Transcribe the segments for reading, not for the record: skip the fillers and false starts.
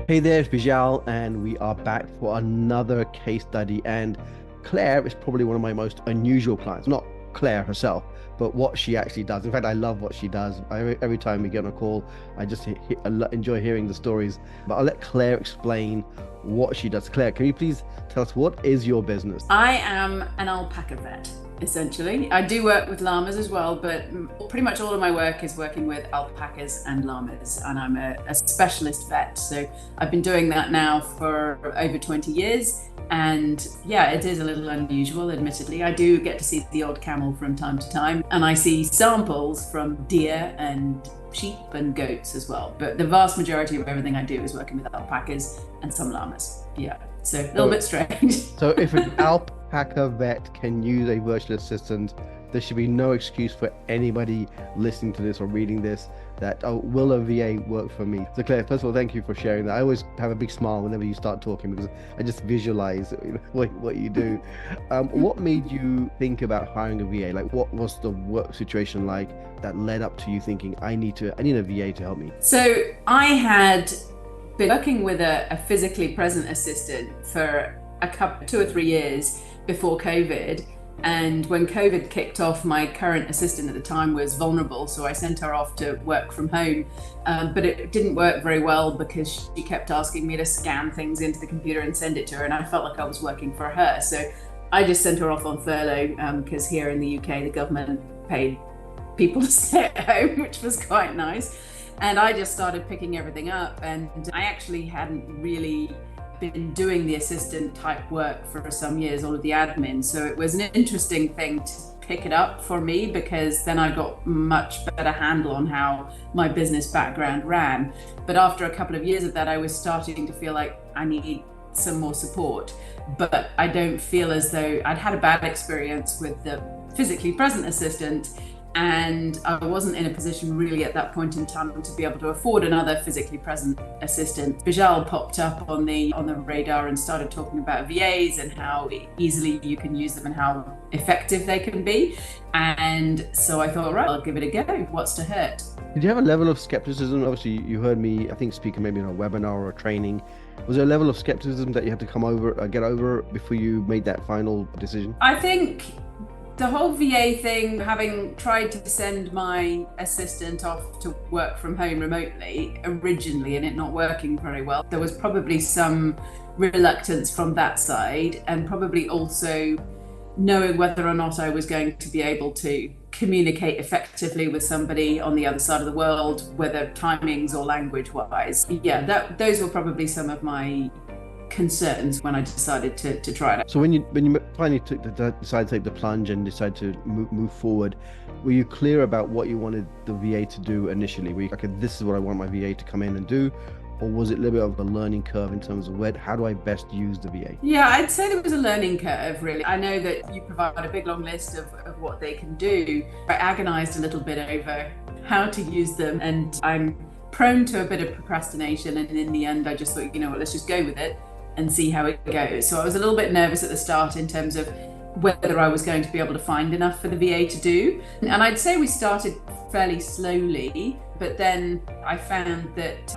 Hey there, it's Beejal, and we are back for another case study. And Claire is probably one of my most unusual clients. Not Claire herself, but what she actually does. In fact, I love what she does. Every time we get on a call, I just enjoy hearing the stories. But I'll let Claire explain what she does. Claire, can you please tell us what is your business? I am an alpaca vet, essentially. I do work with llamas as well, but pretty much all of my work is working with alpacas and llamas, and I'm a specialist vet. So I've been doing that now for over 20 years. And yeah, it is a little unusual, admittedly. I do get to see the odd camel from time to time, and I see samples from deer and sheep and goats as well. But the vast majority of everything I do is working with alpacas and some llamas. Yeah, so a little bit strange. So if an alpaca vet can use a virtual assistant, there should be no excuse for anybody listening to this or reading this that, oh, will a VA work for me? So Claire, first of all, thank you for sharing that. I always have a big smile whenever you start talking because I just visualize what you do. What made you think about hiring a VA? Like, what was the work situation like that led up to you thinking, I need a VA to help me? So I had been working with a physically present assistant for 2 or 3 years before COVID. And when COVID kicked off, my current assistant at the time was vulnerable, so I sent her off to work from home. But it didn't work very well because she kept asking me to scan things into the computer and send it to her, and I felt like I was working for her. So I just sent her off on furlough because here in the UK, the government paid people to stay at home, which was quite nice. And I just started picking everything up, and I actually hadn't really been doing the assistant type work for some years, all of the admin. So it was an interesting thing to pick it up for me because then I got much better handle on how my business background ran. But after a couple of years of that, I was starting to feel like I need some more support. But I don't feel as though I'd had a bad experience with the physically present assistant, and I wasn't in a position really at that point in time to be able to afford another physically present assistant. Beejal popped up on the radar and started talking about VAs and how easily you can use them and how effective they can be. And so I thought, right, I'll give it a go. What's to hurt? Did you have a level of skepticism? Obviously, you heard me, I think, speaking maybe in a webinar or a training. Was there a level of skepticism that you had to get over before you made that final decision? I think the whole VA thing, having tried to send my assistant off to work from home remotely originally and it not working very well, there was probably some reluctance from that side, and probably also knowing whether or not I was going to be able to communicate effectively with somebody on the other side of the world, whether timings or language wise. Yeah, those were probably some of my concerns when I decided to try it. So when you finally decided to take the plunge and decided to move forward, were you clear about what you wanted the VA to do initially? Were you like, okay, this is what I want my VA to come in and do? Or was it a little bit of a learning curve in terms of how do I best use the VA? Yeah, I'd say there was a learning curve, really. I know that you provide a big long list of what they can do. I agonized a little bit over how to use them, and I'm prone to a bit of procrastination. And in the end, I just thought, you know what, let's just go with it and see how it goes. So I was a little bit nervous at the start in terms of whether I was going to be able to find enough for the VA to do. And I'd say we started fairly slowly, but then I found that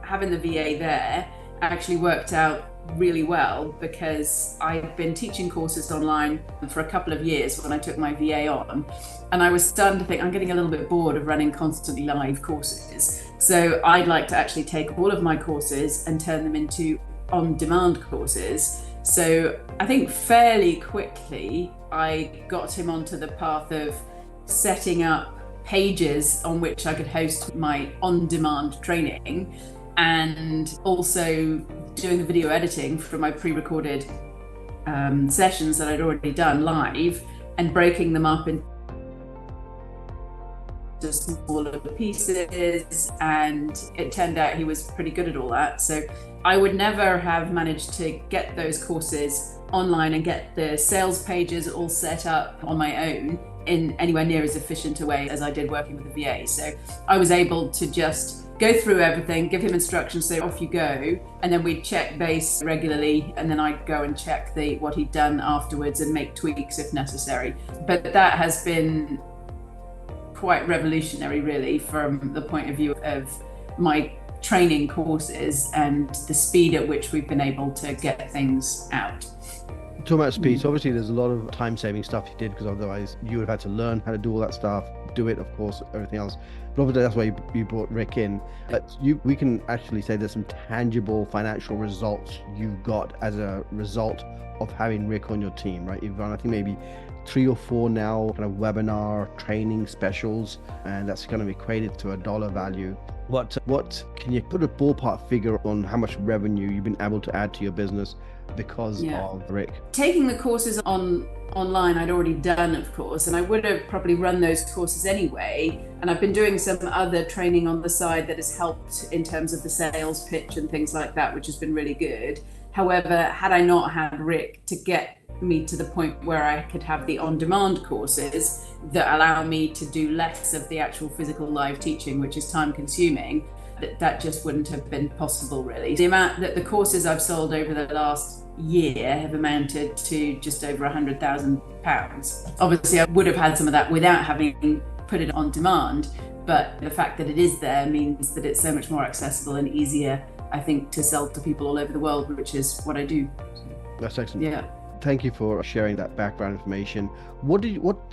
having the VA there actually worked out really well because I'd been teaching courses online for a couple of years when I took my VA on, and I was starting to think I'm getting a little bit bored of running constantly live courses. So I'd like to actually take all of my courses and turn them into on-demand courses. So I think fairly quickly I got him onto the path of setting up pages on which I could host my on-demand training, and also doing the video editing for my pre-recorded sessions that I'd already done live and breaking them up into smaller pieces, and it turned out he was pretty good at all that. So I would never have managed to get those courses online and get the sales pages all set up on my own in anywhere near as efficient a way as I did working with the VA. So I was able to just go through everything, give him instructions, say off you go, and then we'd check base regularly, and then I'd go and check what he'd done afterwards and make tweaks if necessary. But that has been quite revolutionary, really, from the point of view of my training courses and the speed at which we've been able to get things out. Talking about speed, so obviously there's a lot of time-saving stuff you did, because otherwise you would have had to learn how to do all that stuff, do it, of course, everything else. But obviously that's why you brought Rick in. But we can actually say there's some tangible financial results you've got as a result of having Rick on your team, right? You've run, I think, maybe 3 or 4 now kind of webinar training specials, and that's going to be equated to a dollar value. What can you put a ballpark figure on how much revenue you've been able to add to your business because of Rick? Taking the courses online, I'd already done, of course, and I would have probably run those courses anyway. And I've been doing some other training on the side that has helped in terms of the sales pitch and things like that, which has been really good. However, had I not had Rick to get me to the point where I could have the on-demand courses that allow me to do less of the actual physical live teaching, which is time consuming, that just wouldn't have been possible, really. The amount that the courses I've sold over the last year have amounted to just over £100,000. Obviously, I would have had some of that without having put it on demand, but the fact that it is there means that it's so much more accessible and easier, I think, to sell to people all over the world, which is what I do. That's excellent. Yeah. Thank you for sharing that background information. What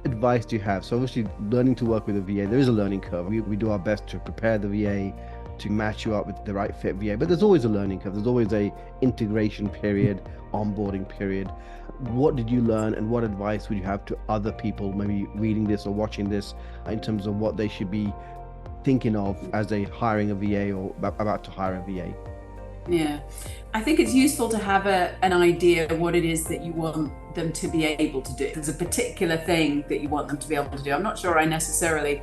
advice do you have? So obviously learning to work with a VA, there is a learning curve. We do our best to prepare the VA to match you up with the right fit VA, but there's always a learning curve. There's always a integration period, onboarding period. What did you learn, and what advice would you have to other people maybe reading this or watching this in terms of what they should be thinking of as they hiring a VA or about to hire a VA? Yeah, I think it's useful to have an idea of what it is that you want them to be able to do. There's a particular thing that you want them to be able to do. I'm not sure I necessarily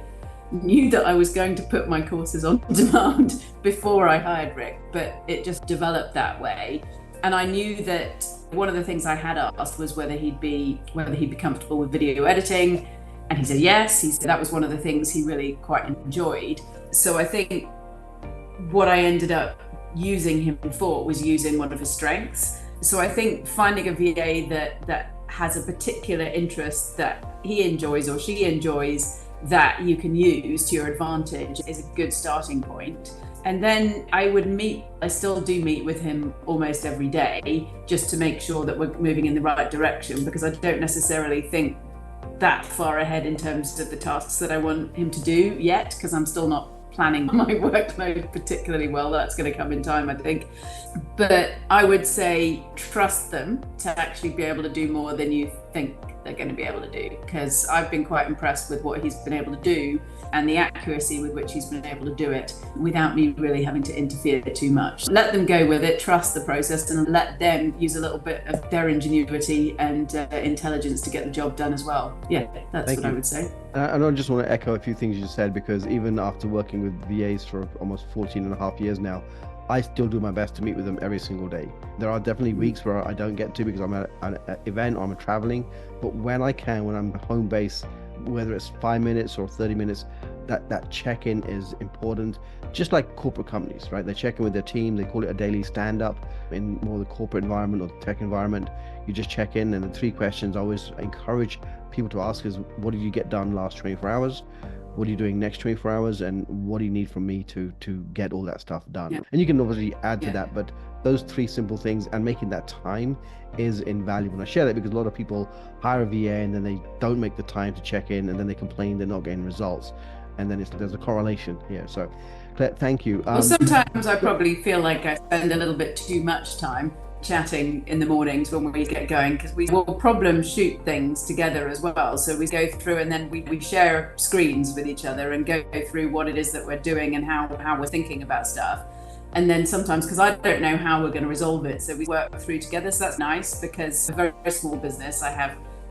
knew that I was going to put my courses on demand before I hired Rick, but it just developed that way. And I knew that one of the things I had asked was whether he'd be comfortable with video editing, and he said yes. He said that was one of the things he really quite enjoyed. So I think what I ended up using him for was using one of his strengths. So I think finding a VA that has a particular interest that he enjoys or she enjoys that you can use to your advantage is a good starting point. And then I still do meet with him almost every day just to make sure that we're moving in the right direction, because I don't necessarily think that far ahead in terms of the tasks that I want him to do yet, because I'm still not planning my workload particularly well. That's going to come in time, I think. But I would say trust them to actually be able to do more than you think they're going to be able to do, because I've been quite impressed with what he's been able to do and the accuracy with which he's been able to do it without me really having to interfere too much. Let them go with it, trust the process, and let them use a little bit of their ingenuity and intelligence to get the job done as well. Yeah, that's what I would say. And I just want to echo a few things you said, because even after working with VAs for almost 14 and a half years now, I still do my best to meet with them every single day. There are definitely weeks where I don't get to because I'm at an event or I'm traveling, but when I can, when I'm home base, whether it's 5 minutes or 30 minutes, that check-in is important. Just like corporate companies, right? They check in with their team, they call it a daily stand-up. In more the corporate environment or the tech environment, you just check in, and the 3 questions I always encourage people to ask is, what did you get done last 24 hours? What are you doing next 24 hours? And what do you need from me to get all that stuff done? Yeah. And you can obviously add to that, but those 3 simple things and making that time is invaluable. And I share that because a lot of people hire a VA and then they don't make the time to check in, and then they complain they're not getting results. And then there's a correlation here. So Claire, thank you. Well, sometimes I probably feel like I spend a little bit too much time chatting in the mornings when we get going, because we will problem shoot things together as well. So we go through and then we share screens with each other and go through what it is that we're doing and how we're thinking about stuff. And then sometimes, because I don't know how we're going to resolve it, so we work through together. So that's nice, because a very, very small business,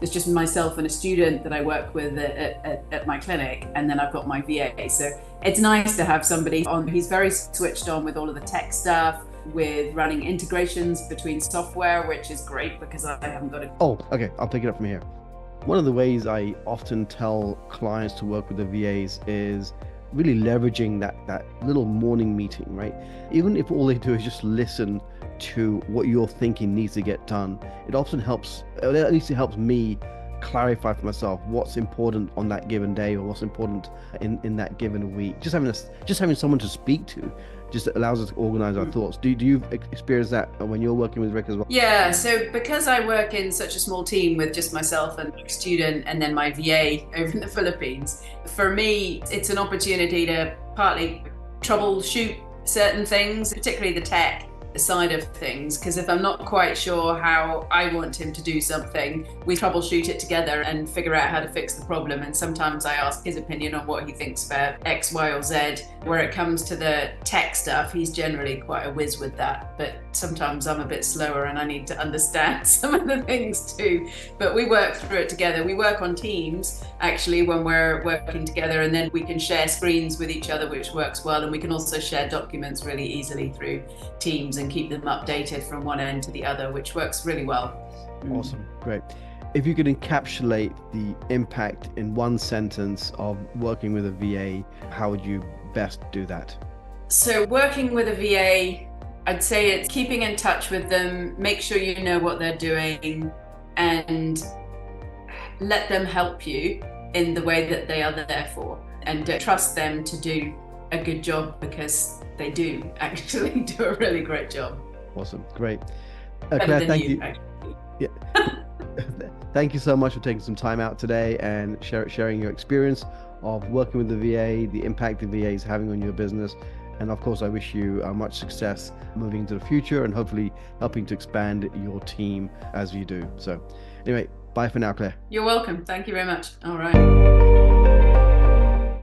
it's just myself and a student that I work with at my clinic, and then I've got my VA. So it's nice to have somebody on. He's very switched on with all of the tech stuff, with running integrations between software, which is great because I haven't got it. Oh, okay, I'll take it up from here. One of the ways I often tell clients to work with the VAs is really leveraging that little morning meeting, right? Even if all they do is just listen to what you're thinking needs to get done, it often helps, at least it helps me clarify for myself what's important on that given day or what's important in that given week. Just having someone to speak to just allows us to organize our thoughts. Do you experience that when you're working with Rick as well? Yeah, so because I work in such a small team with just myself and my student and then my VA over in the Philippines, for me, it's an opportunity to partly troubleshoot certain things, particularly the tech side of things, because if I'm not quite sure how I want him to do something, we troubleshoot it together and figure out how to fix the problem. And sometimes I ask his opinion on what he thinks about X, Y, or Z. Where it comes to the tech stuff, he's generally quite a whiz with that, but sometimes I'm a bit slower and I need to understand some of the things too. But we work through it together. We work on Teams actually when we're working together, and then we can share screens with each other, which works well. And we can also share documents really easily through Teams and keep them updated from one end to the other, which works really well. Awesome, great. If you could encapsulate the impact in one sentence of working with a VA, how would you best do that? So working with a VA, I'd say it's keeping in touch with them, make sure you know what they're doing, and let them help you in the way that they are there for, and trust them to do a good job, because they do actually do a really great job. Awesome, great. Better Claire, than thank you. Yeah. Thank you so much for taking some time out today and sharing your experience of working with the VA, the impact the VA is having on your business. And of course, I wish you much success moving into the future and hopefully helping to expand your team as you do. So anyway, bye for now, Claire. You're welcome. Thank you very much. All right.